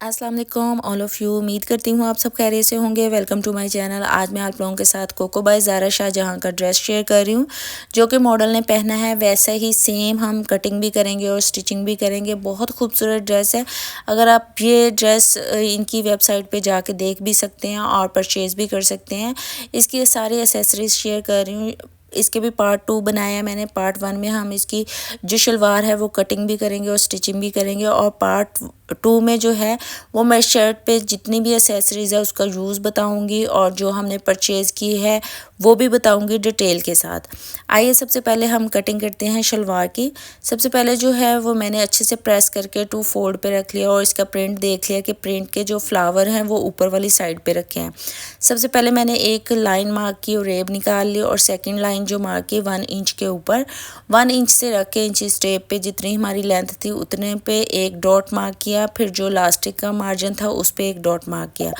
अस्सलाम वालेकुम all of you. उम्मीद करती हूँ आप सब खैरियत से होंगे। Welcome to my channel. आज मैं आप लोगों के साथ कोको बाय ज़ारा शाहजहाँ का ड्रेस शेयर कर रही हूँ, जो कि मॉडल ने पहना है वैसा ही सेम हम कटिंग भी करेंगे और स्टिचिंग भी करेंगे। बहुत खूबसूरत ड्रेस है। अगर आप ये ड्रेस इनकी वेबसाइट पे जाके देख भी सकते हैं और परचेज़ भी कर सकते हैं। इसकी सारी एसेसरीज़ शेयर कर रही हूँ। इसके भी पार्ट 2 बनाया है मैंने। पार्ट 1 में हम इसकी जो शलवार है वो कटिंग भी करेंगे और स्टिचिंग भी करेंगे, और पार्ट 2 में जो है वो मैं शर्ट पे जितनी भी एसेसरीज़ है उसका यूज़ बताऊंगी, और जो हमने परचेज़ की है वो भी बताऊंगी डिटेल के साथ। आइए सबसे पहले हम कटिंग करते हैं शलवार की। सबसे पहले जो है वो मैंने अच्छे से प्रेस करके 2 फोल्ड पे रख लिया, और इसका प्रिंट देख लिया कि प्रिंट के जो फ्लावर हैं वो ऊपर वाली साइड पे रखे हैं। सबसे पहले मैंने एक लाइन मार्क की और रेब निकाल ली, और सेकंड लाइन जो मार्क की 1 इंच के ऊपर 1 इंच से रख के इंच स्टेप पे जितनी हमारी लेंथ थी उतने पे एक डॉट मार्क किया। फिर जो लास्टिक का मार्जिन था उस पे एक डॉट मार्क किया।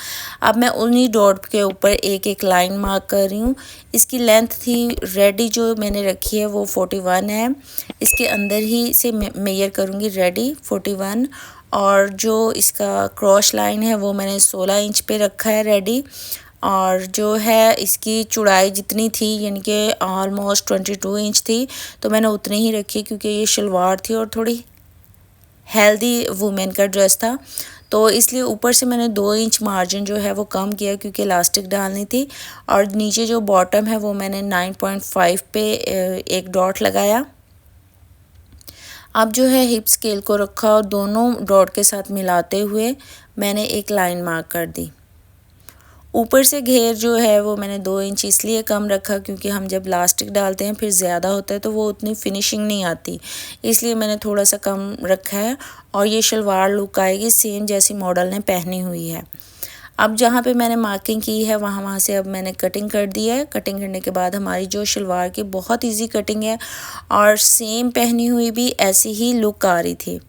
अब मैं उन्हीं डॉट के ऊपर एक एक लाइन मार्क कर रही हूँ। इसकी लेंथ थी रेडी जो मैंने रखी है वो 41 है। इसके अंदर ही से मेजर करूँगी रेडी 41, और जो इसका क्रॉस लाइन है वो मैंने 16 इंच पे रखा है रेडी। और जो है इसकी चौड़ाई जितनी थी यानी कि ऑलमोस्ट 22 इंच थी, तो मैंने उतनी ही रखी क्योंकि ये शलवार थी और थोड़ी हेल्दी वुमेन का ड्रेस था, तो इसलिए ऊपर से मैंने 2 इंच मार्जिन जो है वो कम किया क्योंकि इलास्टिक डालनी थी। और नीचे जो बॉटम है वो मैंने 9.5 पे एक डॉट लगाया। अब जो है हिप स्केल को रखा और दोनों डॉट के साथ मिलाते हुए मैंने एक लाइन मार्क कर दी। ऊपर से घेर जो है वो मैंने 2 इंच इसलिए कम रखा क्योंकि हम जब इलास्टिक डालते हैं फिर ज़्यादा होता है तो वो उतनी फिनिशिंग नहीं आती, इसलिए मैंने थोड़ा सा कम रखा है। और ये शलवार लुक आएगी सेम जैसी मॉडल ने पहनी हुई है। अब जहाँ पे मैंने मार्किंग की है वहाँ से अब मैंने कटिंग कर दी है। कटिंग करने के बाद हमारी जो शलवार की बहुत ईजी कटिंग है, और सेम पहनी हुई भी ऐसी ही लुक आ रही थी।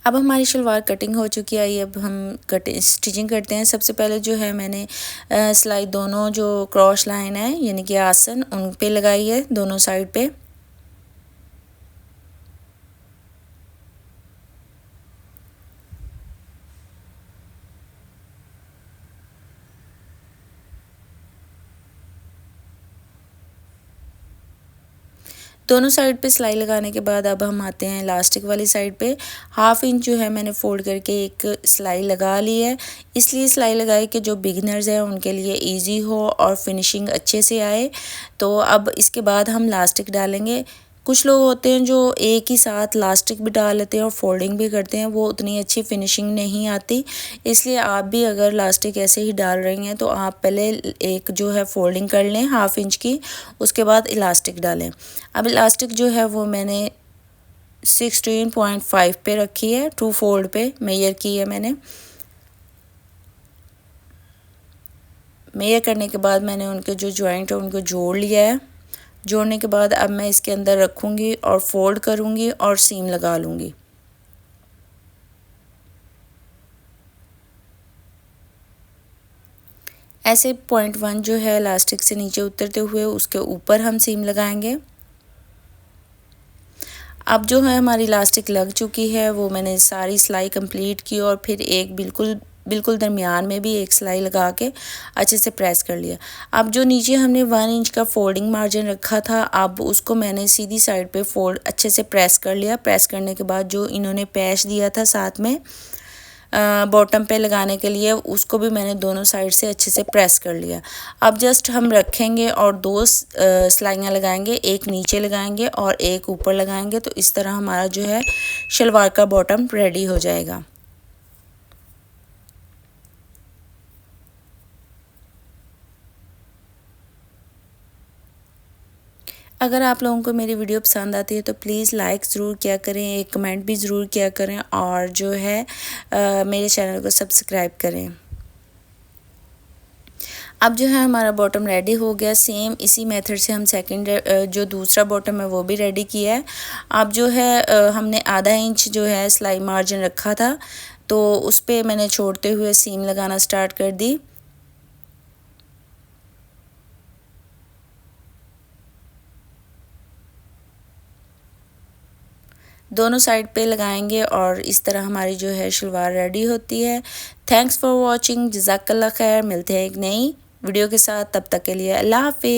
अब हमारी शलवार कटिंग हो चुकी है। अब हम कटिंग स्टिचिंग करते हैं। सबसे पहले जो है मैंने सिलाई दोनों जो क्रॉस लाइन है यानी कि आसन उन पे लगाई है दोनों साइड पे। दोनों साइड पे सिलाई लगाने के बाद अब हम आते हैं इलास्टिक वाली साइड पे। हाफ इंच जो है मैंने फोल्ड करके एक सिलाई लगा ली है। इसलिए सिलाई लगाई कि जो बिगिनर्स हैं उनके लिए इजी हो और फिनिशिंग अच्छे से आए। तो अब इसके बाद हम इलास्टिक डालेंगे। कुछ लोग होते हैं जो एक ही साथ इलास्टिक भी डाल लेते हैं और फोल्डिंग भी करते हैं, वो उतनी अच्छी फिनिशिंग नहीं आती। इसलिए आप भी अगर इलास्टिक ऐसे ही डाल रही हैं तो आप पहले एक जो है फोल्डिंग कर लें हाफ इंच की, उसके बाद इलास्टिक डालें। अब इलास्टिक जो है वो मैंने 16.5 पे रखी है, 2 फोल्ड पे मेजर की है मैंने। मेजर करने के बाद मैंने उनके जो जॉइंट है उनको जोड़ लिया है। जोड़ने के बाद अब मैं इसके अंदर रखूँगी और फोल्ड करूँगी और सीम लगा लूँगी। ऐसे पॉइंट 1 जो है इलास्टिक से नीचे उतरते हुए उसके ऊपर हम सीम लगाएंगे। अब जो है हमारी इलास्टिक लग चुकी है, वो मैंने सारी सिलाई कंप्लीट की और फिर एक बिल्कुल दरमियान में भी एक सिलाई लगा के अच्छे से प्रेस कर लिया। अब जो नीचे हमने 1 इंच का फोल्डिंग मार्जिन रखा था, अब उसको मैंने सीधी साइड पे फोल्ड अच्छे से प्रेस कर लिया। प्रेस करने के बाद जो इन्होंने पैच दिया था साथ में बॉटम पे लगाने के लिए, उसको भी मैंने दोनों साइड से अच्छे से प्रेस कर लिया। अब जस्ट हम रखेंगे और 2 सिलाइयाँ लगाएंगे, एक नीचे लगाएंगे और एक ऊपर लगाएंगे, तो इस तरह हमारा जो है शलवार का बॉटम रेडी हो जाएगा। अगर आप लोगों को मेरी वीडियो पसंद आती है तो प्लीज़ लाइक ज़रूर किया करें, एक कमेंट भी ज़रूर किया करें, और जो है मेरे चैनल को सब्सक्राइब करें। अब जो है हमारा बॉटम रेडी हो गया। सेम इसी मेथड से हम सेकंड जो दूसरा बॉटम है वो भी रेडी किया है। अब जो है हमने आधा इंच जो है सिलाई मार्जिन रखा था, तो उस पर मैंने छोड़ते हुए सीम लगाना स्टार्ट कर दी। दोनों साइड पे लगाएंगे और इस तरह हमारी जो है शलवार रेडी होती है। थैंक्स फॉर वॉचिंग, जज़ाकल्लाह खैर। मिलते हैं एक नई वीडियो के साथ, तब तक के लिए अल्लाह हाफिज़।